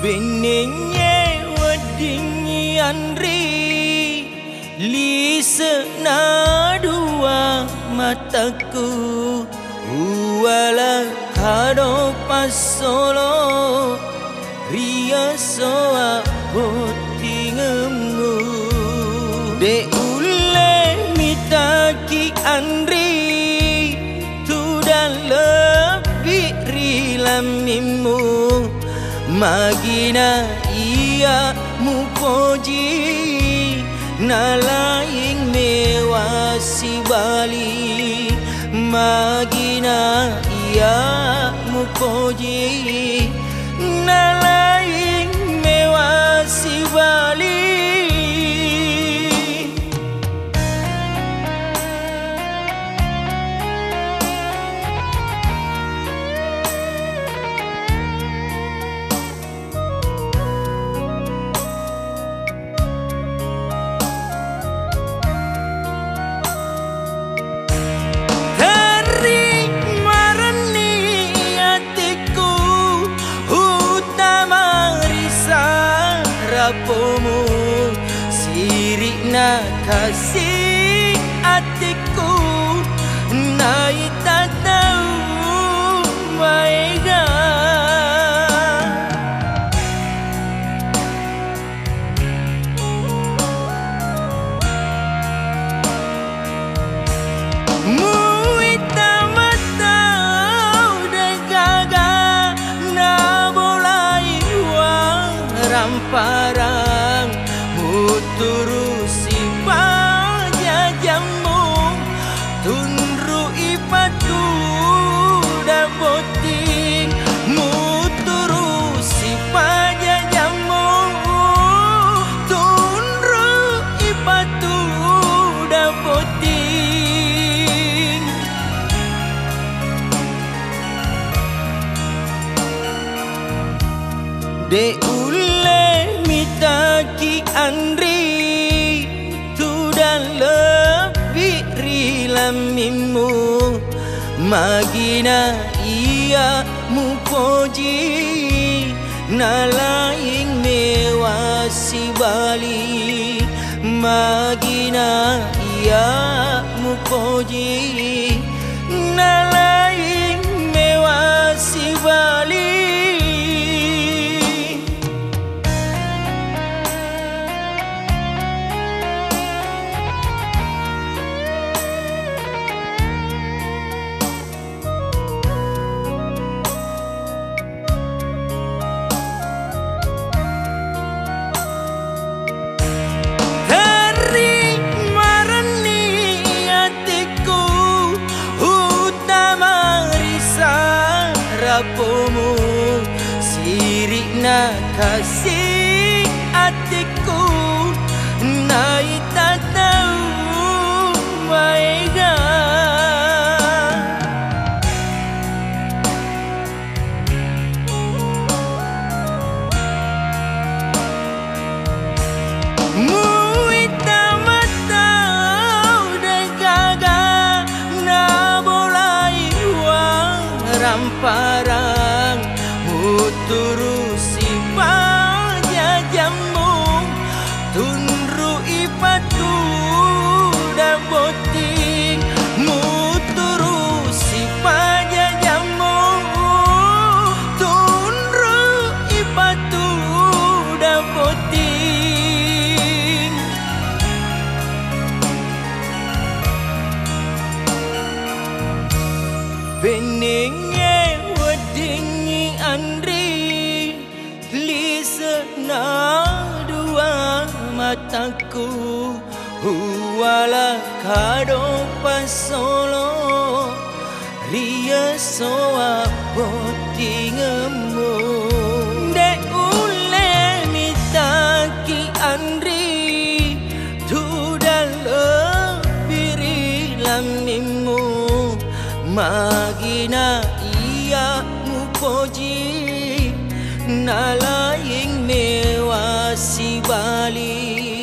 Beningnya wadingi andri Lisa na dua mataku Uwala kado pasolo Ria soa botingemu De ule mitaki andri Tudan lebih rilamimu Magina ia mupoji Nalaing mewasi bali Magina ia mupoji Nalaing mewasi bali Rapomu sirik na kasih hatiku Nai tak tahu baiknya Muita mata udah gagal na bolai ramparang muturusi pajajamu tunru ipatu dapoting muturusi pajajamu tunru ipatu dapoting de mitaki andri Tudan lebih rilamimu Magina ia mupoji Nalaing mewasi bali Magina ia mupoji Nalaing mewasi bali Rapomu sirik na kasih hatiku Nai tak tahu baiknya Muita mata udah gagal na bolai ramparang muturusi pajajamu tunru ipatu dapoting muturusi pajajamu tunru ipatu dapoting Beningnya wadingi andri Lisa na dua mataku Huwala kado pasolo Ria soa botingemu De ule mitaki andri Tudan lebih rilamimu Magina ia mupoji Nalaing mewasi bali